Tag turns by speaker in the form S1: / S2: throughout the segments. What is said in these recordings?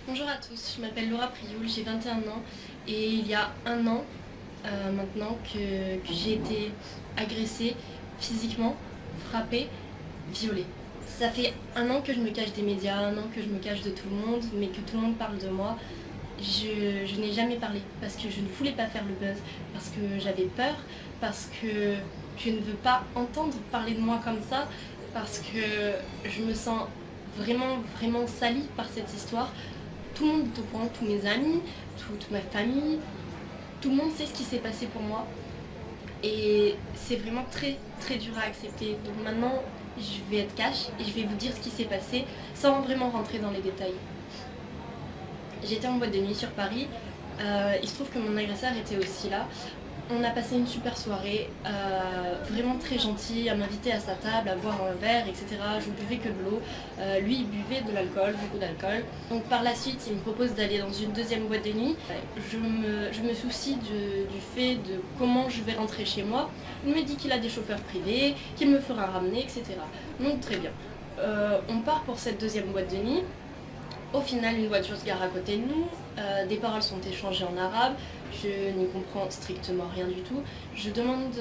S1: Bonjour à tous, je m'appelle Laura Prioul, j'ai 21 ans et il y a un an maintenant que j'ai été agressée physiquement, frappée, violée. Ça fait un an que je me cache des médias, un an que je me cache de tout le monde, mais que tout le monde parle de moi. Je n'ai jamais parlé parce que je ne voulais pas faire le buzz, parce que j'avais peur, parce que je ne veux pas entendre parler de moi comme ça, parce que je me sens vraiment salie par cette histoire. Tout le monde est au courant, tous mes amis, toute ma famille, tout le monde sait ce qui s'est passé pour moi. Et c'est vraiment très dur à accepter. Donc maintenant, je vais être cash et je vais vous dire ce qui s'est passé sans vraiment rentrer dans les détails. J'étais en boîte de nuit sur Paris. Il se trouve que mon agresseur était aussi là. On a passé une super soirée, vraiment très gentil, à m'inviter à sa table, à boire un verre, etc. Je ne buvais que de l'eau. Lui, il buvait de l'alcool, beaucoup d'alcool. Donc par la suite, il me propose d'aller dans une deuxième boîte de nuit. Je me soucie du fait de comment je vais rentrer chez moi. Il me dit qu'il a des chauffeurs privés, qu'il me fera ramener, etc. Donc très bien. On part pour cette deuxième boîte de nuit. Au final, une voiture se gare à côté de nous, des paroles sont échangées en arabe, je n'y comprends strictement rien du tout. Je demande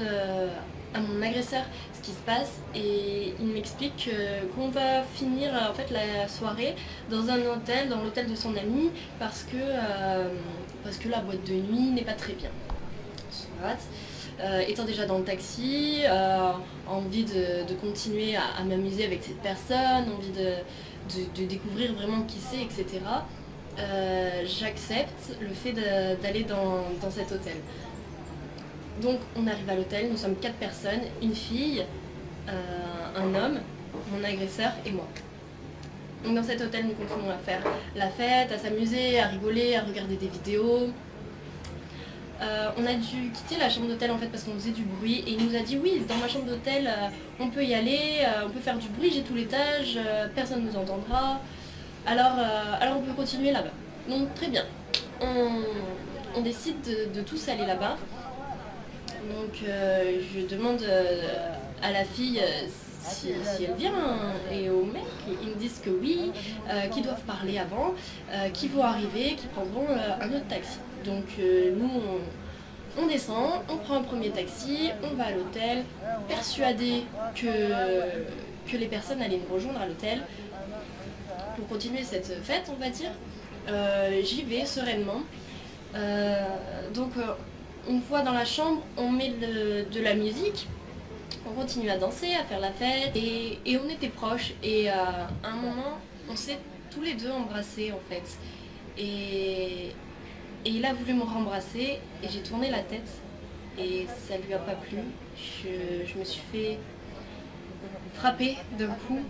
S1: à mon agresseur ce qui se passe et il m'explique qu'on va finir en fait la soirée dans un hôtel, dans l'hôtel de son ami, parce que la boîte de nuit n'est pas très bien. Soit. Étant déjà dans le taxi, envie de continuer à m'amuser avec cette personne, envie de découvrir vraiment qui c'est, etc. J'accepte le fait d'aller dans cet hôtel. Donc on arrive à l'hôtel, nous sommes 4 personnes, une fille, un homme, mon agresseur et moi. Donc dans cet hôtel, nous continuons à faire la fête, à s'amuser, à rigoler, à regarder des vidéos. On a dû quitter la chambre d'hôtel en fait parce qu'on faisait du bruit et il nous a dit oui, dans ma chambre d'hôtel on peut y aller, on peut faire du bruit, j'ai tout l'étage, personne ne nous entendra, alors on peut continuer là-bas. Donc très bien, on décide de tous aller là-bas. Donc je demande à la fille si elle vient et au mec, ils me disent que oui, qu'ils doivent parler avant, qu'ils vont arriver, qu'ils prendront un autre taxi. Donc nous on descend, on prend un premier taxi, on va à l'hôtel, persuadés que les personnes allaient nous rejoindre à l'hôtel pour continuer cette fête, on va dire. J'y vais sereinement. Donc une fois dans la chambre, on met de la musique, on continue à danser, à faire la fête et on était proches et à un moment on s'est tous les deux embrassés en fait. Et il a voulu me rembrasser et j'ai tourné la tête et ça lui a pas plu. Je me suis fait frapper d'un coup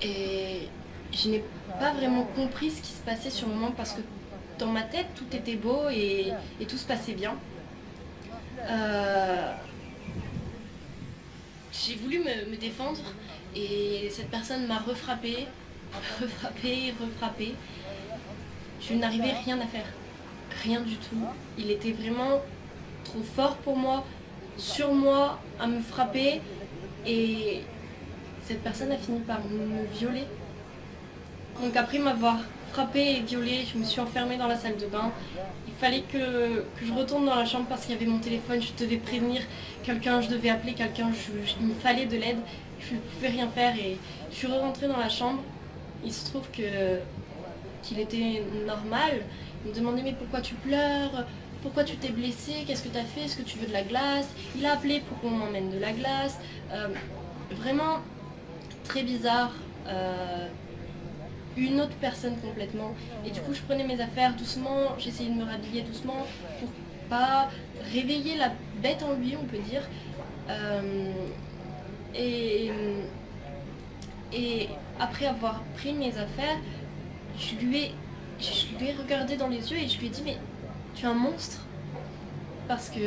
S1: et je n'ai pas vraiment compris ce qui se passait sur le moment parce que dans ma tête tout était beau et tout se passait bien. J'ai voulu me défendre et cette personne m'a refrappé, refrappé. Je n'arrivais rien à faire. Rien du tout. Il était vraiment trop fort pour moi, sur moi, à me frapper. Et cette personne a fini par me violer. Donc après m'avoir frappée et violée, je me suis enfermée dans la salle de bain. Il fallait que je retourne dans la chambre parce qu'il y avait mon téléphone, je devais prévenir quelqu'un, je devais appeler quelqu'un, il me fallait de l'aide. Je ne pouvais rien faire et je suis rentrée dans la chambre. Il se trouve qu'il était normal. Il me demandait mais pourquoi tu pleures, pourquoi tu t'es blessé, qu'est-ce que tu as fait, est-ce que tu veux de la glace. Il a appelé pour qu'on m'emmène de la glace. Vraiment très bizarre. Une autre personne complètement. Et du coup je prenais mes affaires doucement, j'essayais de me rhabiller doucement pour pas réveiller la bête en lui on peut dire. Et, et après avoir pris mes affaires, je lui ai regardé dans les yeux et je lui ai dit mais tu es un monstre parce que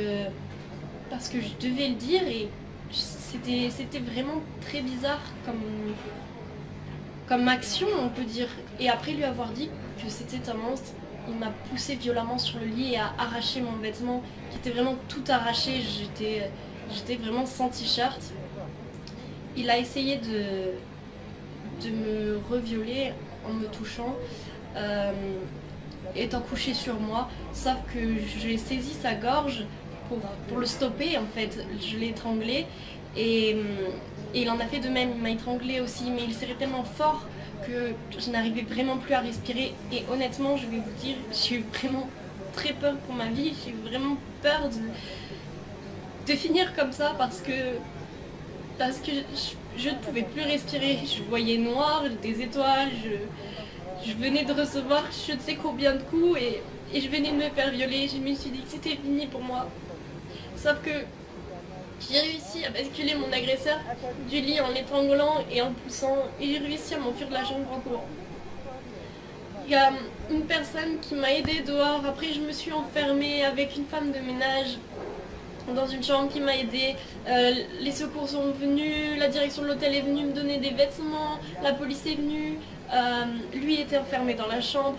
S1: je devais le dire et c'était vraiment très bizarre comme action on peut dire. Et après lui avoir dit que c'était un monstre, il m'a poussé violemment sur le lit et a arraché mon vêtement qui était vraiment tout arraché, j'étais vraiment sans t-shirt. Il a essayé de me revioler en me touchant. étant couché sur moi, sauf que j'ai saisi sa gorge pour le stopper en fait. Je l'ai étranglé et, et il en a fait de même, il m'a étranglé aussi, mais il serrait tellement fort que je n'arrivais vraiment plus à respirer. Et honnêtement, je vais vous dire, j'ai eu vraiment très peur pour ma vie, j'ai eu vraiment peur de finir comme ça parce que je ne pouvais plus respirer. Je voyais noir, des étoiles, je venais de recevoir je ne sais combien de coups et je venais de me faire violer. Je me suis dit que c'était fini pour moi. Sauf que j'ai réussi à basculer mon agresseur du lit en l'étranglant et en poussant et j'ai réussi à m'enfuir de la chambre en courant. Il y a une personne qui m'a aidée dehors. Après, je me suis enfermée avec une femme de ménage dans une chambre qui m'a aidée. Les secours sont venus, la direction de l'hôtel est venue me donner des vêtements, la police est venue. Lui était enfermé dans la chambre,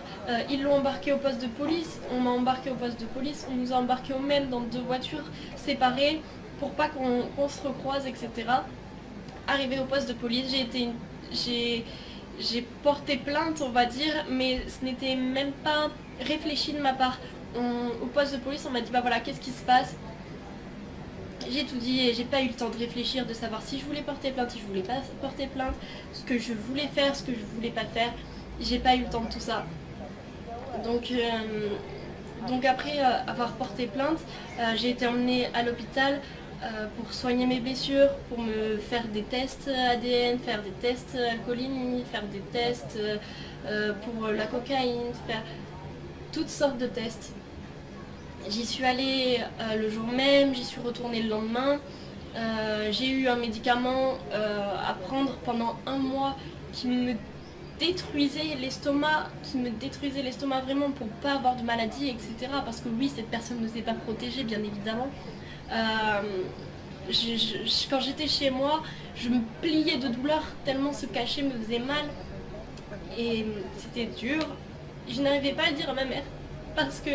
S1: ils l'ont embarqué au poste de police, on m'a embarqué au poste de police, on nous a embarqués au même dans 2 voitures séparées pour pas qu'on se recroise, etc. Arrivé au poste de police, j'ai porté plainte, on va dire, mais ce n'était même pas réfléchi de ma part. Au poste de police, on m'a dit, bah voilà, qu'est-ce qui se passe? J'ai tout dit et j'ai pas eu le temps de réfléchir, de savoir si je voulais porter plainte, si je voulais pas porter plainte, ce que je voulais faire, ce que je voulais pas faire. J'ai pas eu le temps de tout ça. Donc après avoir porté plainte, j'ai été emmenée à l'hôpital pour soigner mes blessures, pour me faire des tests ADN, faire des tests alcoolémie, faire des tests pour la cocaïne, faire toutes sortes de tests. J'y suis allée le jour même, j'y suis retournée le lendemain. J'ai eu un médicament à prendre pendant 1 mois qui me détruisait l'estomac, vraiment pour pas avoir de maladie, etc. Parce que oui, cette personne ne s'est pas protégée, bien évidemment. Quand j'étais chez moi, je me pliais de douleur tellement ce cachet me faisait mal. Et c'était dur. Je n'arrivais pas à le dire à ma mère parce que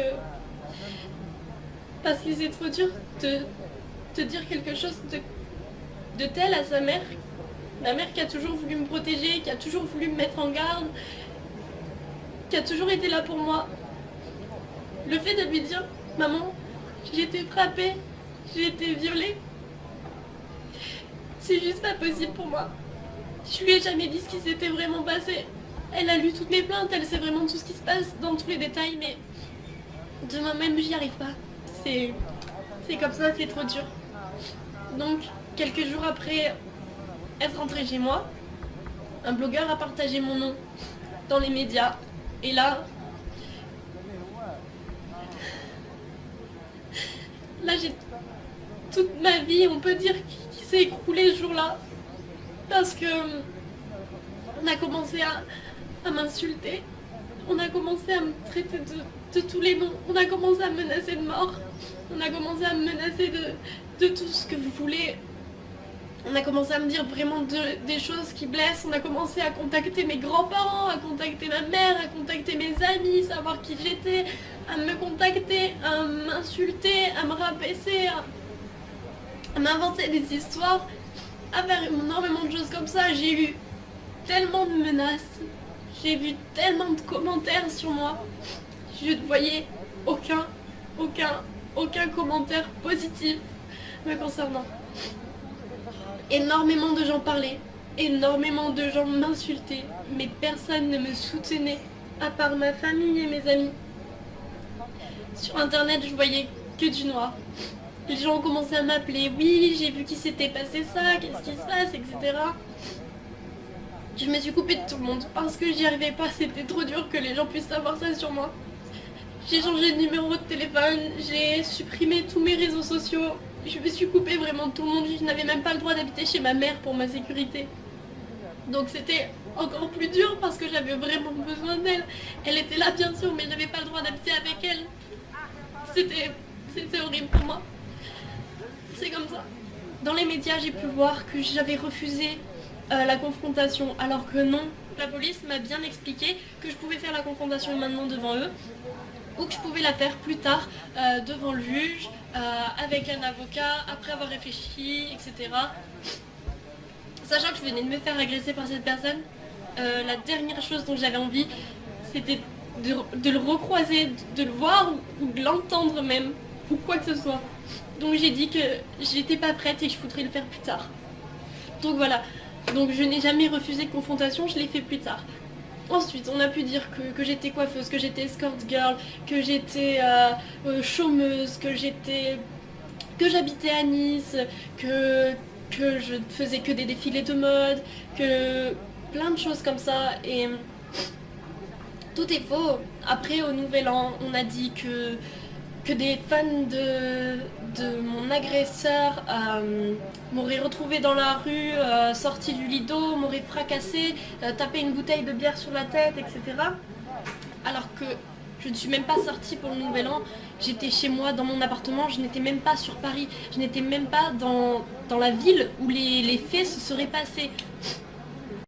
S1: c'est trop dur de dire quelque chose de tel à sa mère. Ma mère qui a toujours voulu me protéger, qui a toujours voulu me mettre en garde, qui a toujours été là pour moi. Le fait de lui dire, maman, j'ai été frappée, j'ai été violée, c'est juste pas possible pour moi. Je lui ai jamais dit ce qui s'était vraiment passé. Elle a lu toutes mes plaintes, elle sait vraiment tout ce qui se passe dans tous les détails, mais de moi-même, j'y arrive pas. C'est comme ça, c'est trop dur. Donc, quelques jours après être rentrée chez moi, un blogueur a partagé mon nom dans les médias. Et là, j'ai toute ma vie, on peut dire, qui s'est écroulée ce jour-là. Parce que on a commencé à m'insulter. On a commencé à me traiter de tous les noms. On a commencé à me menacer de mort. On a commencé à me menacer de tout ce que vous voulez. On a commencé à me dire vraiment des choses qui blessent. On a commencé à contacter mes grands-parents, à contacter ma mère, à contacter mes amis, savoir qui j'étais, à me contacter, à m'insulter, à me rabaisser, à m'inventer des histoires, à faire énormément de choses comme ça. J'ai eu tellement de menaces. J'ai vu tellement de commentaires sur moi. Je ne voyais aucun commentaire positif me concernant. Énormément de gens parlaient, énormément de gens m'insultaient, mais personne ne me soutenait, à part ma famille et mes amis. Sur internet, je voyais que du noir. Les gens ont commencé à m'appeler, oui, j'ai vu qu'il s'était passé ça, qu'est-ce qui se passe, etc. Je me suis coupée de tout le monde parce que j'y arrivais pas, c'était trop dur que les gens puissent savoir ça sur moi. J'ai changé de numéro de téléphone, j'ai supprimé tous mes réseaux sociaux, je me suis coupée vraiment de tout le monde, je n'avais même pas le droit d'habiter chez ma mère pour ma sécurité. Donc c'était encore plus dur parce que j'avais vraiment besoin d'elle. Elle était là bien sûr, mais je n'avais pas le droit d'habiter avec elle. C'était horrible pour moi. C'est comme ça. Dans les médias, j'ai pu voir que j'avais refusé la confrontation, alors que non. La police m'a bien expliqué que je pouvais faire la confrontation maintenant devant eux, ou que je pouvais la faire plus tard devant le juge, avec un avocat, après avoir réfléchi, etc. Sachant que je venais de me faire agresser par cette personne, la dernière chose dont j'avais envie, c'était de le recroiser, de le voir ou de l'entendre même, ou quoi que ce soit. Donc j'ai dit que j'étais pas prête et que je voudrais le faire plus tard. Donc voilà, donc je n'ai jamais refusé de confrontation, je l'ai fait plus tard. Ensuite, on a pu dire que j'étais coiffeuse, que j'étais escort girl, que j'étais chômeuse, que j'habitais à Nice, que je faisais que des défilés de mode, que plein de choses comme ça. Et tout est faux. Après, au Nouvel An, on a dit que des fans de mon agresseur m'auraient retrouvé dans la rue, sorti du lido, m'auraient fracassé, tapé une bouteille de bière sur la tête, etc. Alors que je ne suis même pas sortie pour le Nouvel An, j'étais chez moi dans mon appartement, je n'étais même pas sur Paris, je n'étais même pas dans la ville où les faits se seraient passés.